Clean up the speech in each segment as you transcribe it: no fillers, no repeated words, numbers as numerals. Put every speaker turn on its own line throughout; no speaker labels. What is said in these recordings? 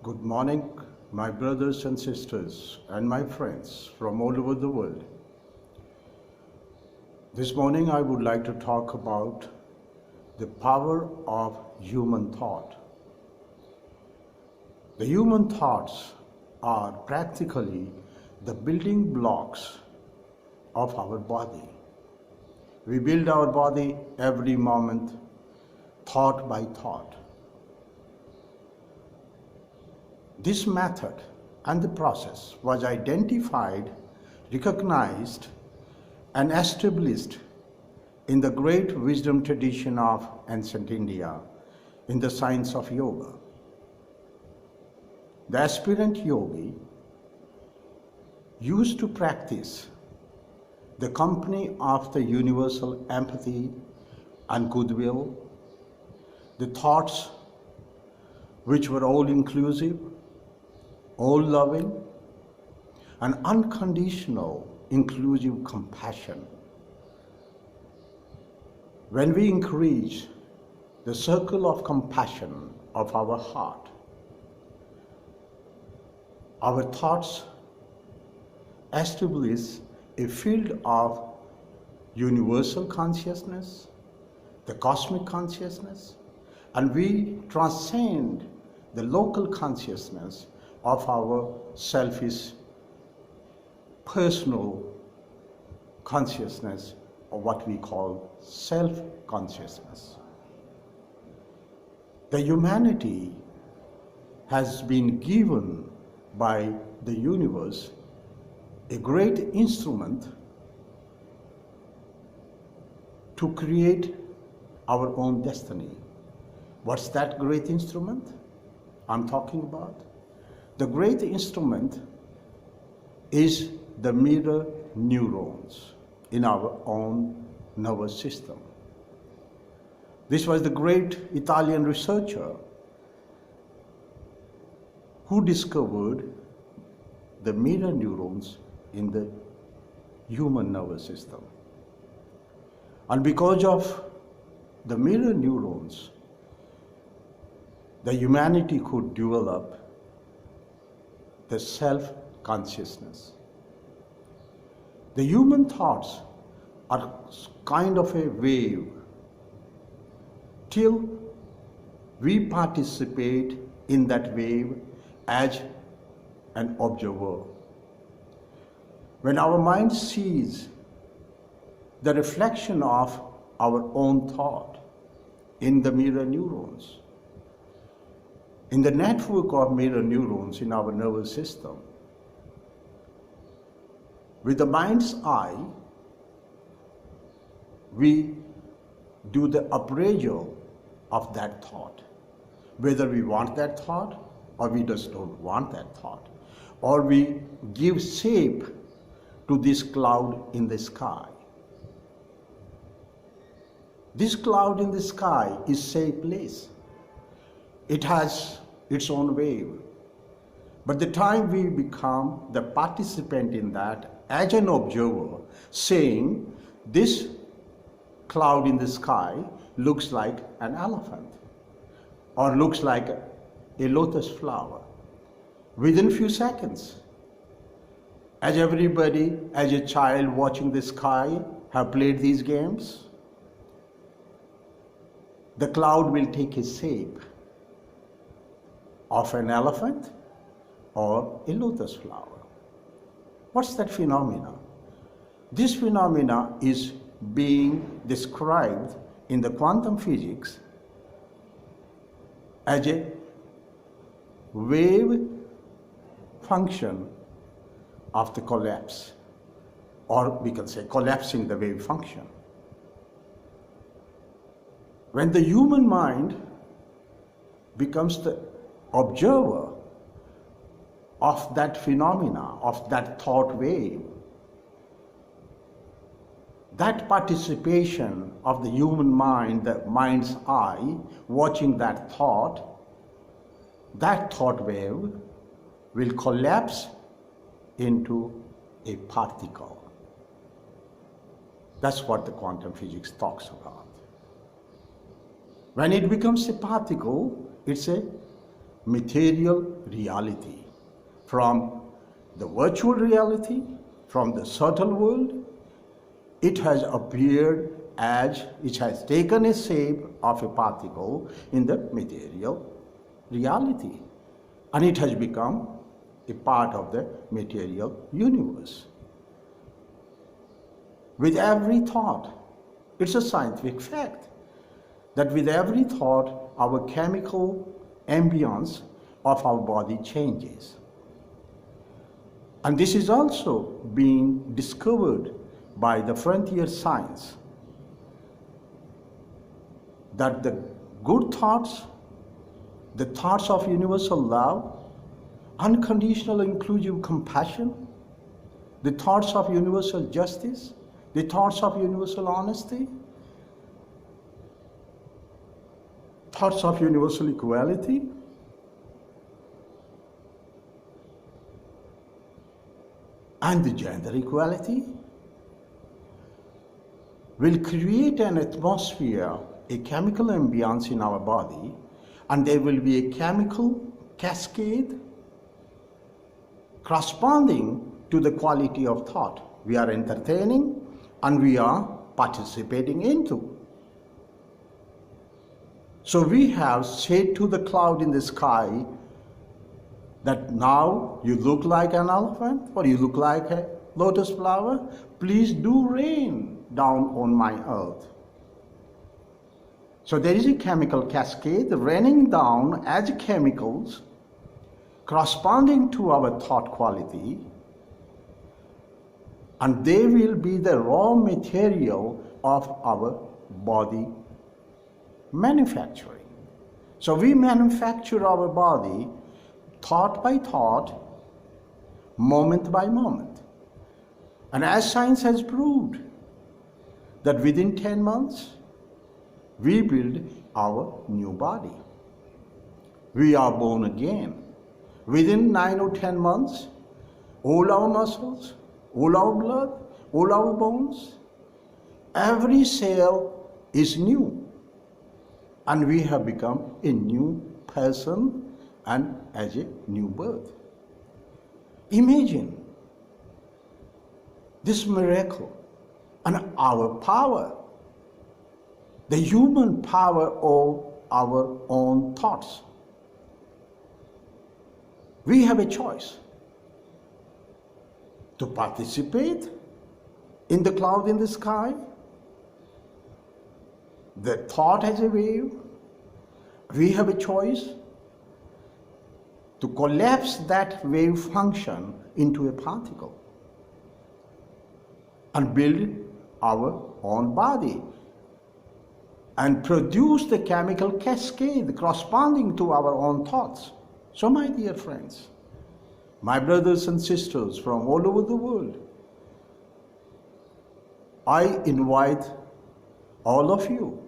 Good morning, my brothers and sisters and my friends from all over the world. This morning I would like to talk about the power of human thought. The human thoughts are practically the building blocks of our body. We build our body every moment, thought by thought. This method and the process was identified, recognized, and established in the great wisdom tradition of ancient India in the science of yoga. The aspirant yogi used to practice the company of the universal empathy and goodwill, the thoughts which were all inclusive, all loving, and unconditional inclusive compassion. When we increase the circle of compassion of our heart, our thoughts establish a field of universal consciousness, the cosmic consciousness, and we transcend the local consciousness of our selfish personal consciousness, or what we call self-consciousness. The humanity has been given by the universe a great instrument to create our own destiny. What's that great instrument I'm talking about? The great instrument is the mirror neurons in our own nervous system. This was the great Italian researcher who discovered the mirror neurons in the human nervous system. And because of the mirror neurons, the humanity could develop the self-consciousness. The human thoughts are kind of a wave till we participate in that wave as an observer. When our mind sees the reflection of our own thought in the mirror neurons, in the network of mirror neurons in our nervous system, with the mind's eye, we do the appraisal of that thought, whether we want that thought or we just don't want that thought, or we give shape to this cloud in the sky. This cloud in the sky is shapeless. It has its own wave. But the time we become the participant in that as an observer, saying this cloud in the sky looks like an elephant or looks like a lotus flower. Within few seconds, as everybody, as a child watching the sky, have played these games, the cloud will take a shape of an elephant or a lotus flower. What's that phenomena? This phenomena is being described in the quantum physics as a wave function of the collapse, or we can say collapsing the wave function. When the human mind becomes the observer of that phenomena, of that thought wave, that participation of the human mind, the mind's eye, watching that thought wave will collapse into a particle. That's what the quantum physics talks about. When it becomes a particle, it's a material reality, from the virtual reality, from the subtle world. It has appeared as it has taken a shape of a particle in the material reality, and it has become a part of the material universe. With every thought, it's a scientific fact that with every thought, our chemical ambience of our body changes. And this is also being discovered by the frontier science, that the good thoughts, the thoughts of universal love, unconditional inclusive compassion, the thoughts of universal justice, the thoughts of universal honesty, thoughts of universal equality, and the gender equality will create an atmosphere, a chemical ambience in our body, and there will be a chemical cascade corresponding to the quality of thought we are entertaining and we are participating into. So we have said to the cloud in the sky that now you look like an elephant or you look like a lotus flower. Please do rain down on my earth. So there is a chemical cascade raining down as chemicals corresponding to our thought quality, and they will be the raw material of our body manufacturing. So we manufacture our body thought by thought, moment by moment. And as science has proved that within 10 months, we build our new body. We are born again. Within 9 or 10 months, all our muscles, all our blood, all our bones, every cell is new. And we have become a new person and as a new birth. Imagine this miracle and our power, the human power of our own thoughts. We have a choice to participate in the cloud in the sky. The thought has a wave. We have a choice to collapse that wave function into a particle and build our own body and produce the chemical cascade corresponding to our own thoughts. So my dear friends, my brothers and sisters from all over the world, I invite all of you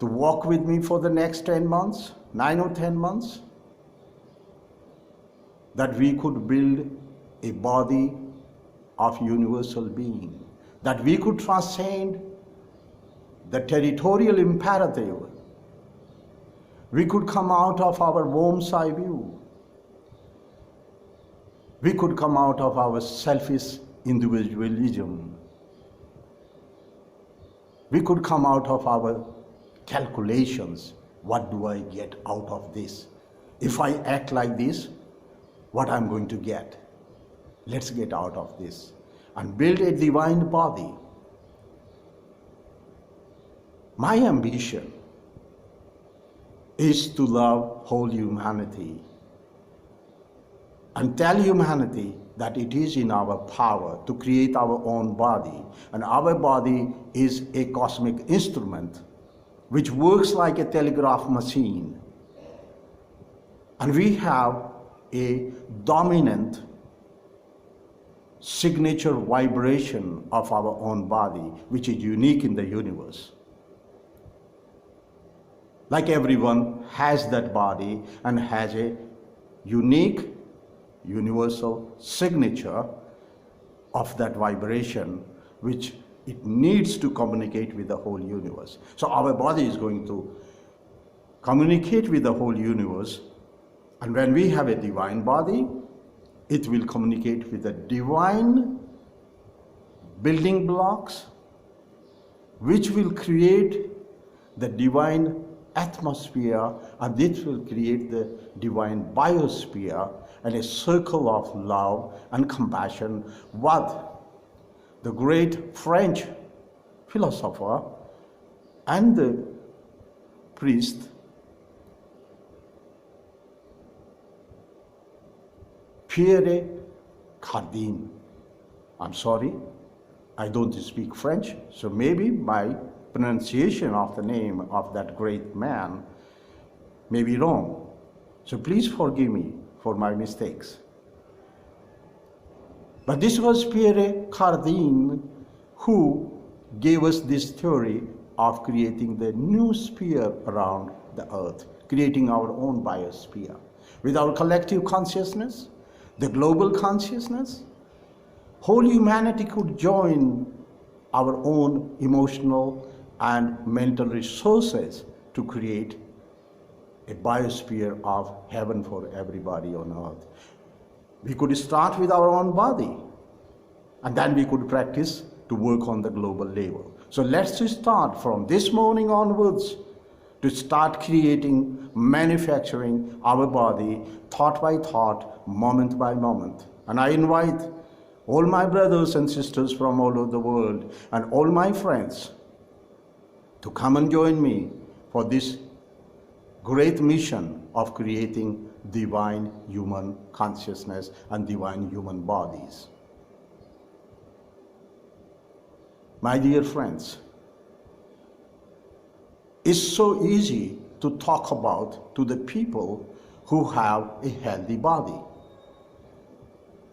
to walk with me for the next 10 months, 9 or 10 months, that we could build a body of universal being, that we could transcend the territorial imperative. We could come out of our worm's eye view. We could come out of our selfish individualism. We could come out of our calculations. What do I get out of this? If I act like this, what I'm going to get? Let's get out of this and build a divine body. My ambition is to love whole humanity and tell humanity that it is in our power to create our own body, and our body is a cosmic instrument which works like a telegraph machine, and we have a dominant signature vibration of our own body which is unique in the universe. Like everyone has that body and has a unique universal signature of that vibration which it needs to communicate with the whole universe. So our body is going to communicate with the whole universe And when we have a divine body, it will communicate with the divine building blocks, which will create the divine atmosphere, and it will create the divine biosphere and a circle of love and compassion. What the great French philosopher and the priest Pierre Cardin, I'm sorry, I don't speak French, so maybe my pronunciation of the name of that great man may be wrong. So please forgive me for my mistakes. But this was Pierre Cardin who gave us this theory of creating the noosphere around the earth, creating our own biosphere. With our collective consciousness, the global consciousness, whole humanity could join our own emotional and mental resources to create a biosphere of heaven for everybody on earth. We could start with our own body, and then we could practice to work on the global level. So let's start from this morning onwards to start creating, manufacturing our body thought by thought, moment by moment. And I invite all my brothers and sisters from all over the world and all my friends to come and join me for this great mission of creating divine human consciousness and divine human bodies. My dear friends, it's so easy to talk about to the people who have a healthy body.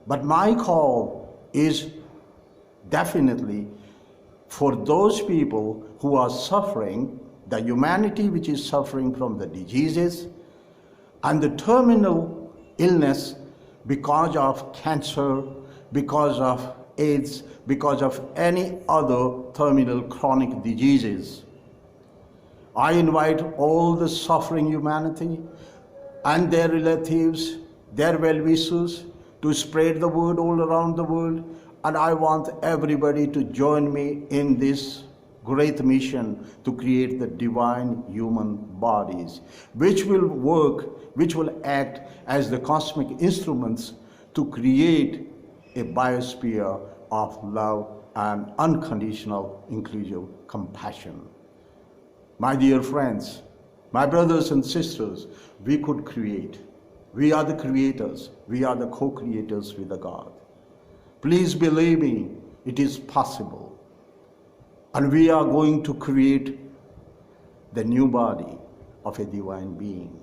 But my call is definitely for those people who are suffering, the humanity which is suffering from the diseases and the terminal illness because of cancer, because of AIDS, because of any other terminal chronic diseases. I invite all the suffering humanity and their relatives, their well-wishers, to spread the word all around the world, and I want everybody to join me in this great mission to create the divine human bodies, which will work, which will act as the cosmic instruments to create a biosphere of love and unconditional, inclusive compassion. My dear friends, my brothers and sisters, we could create. We are the creators. We are the co-creators with the God. Please believe me, it is possible. And we are going to create the new body of a divine being.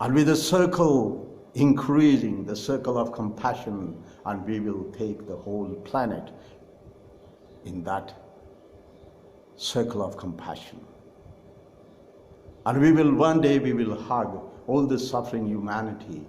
And with the circle increasing, the circle of compassion, and we will take the whole planet in that circle of compassion. And one day we will hug all the suffering humanity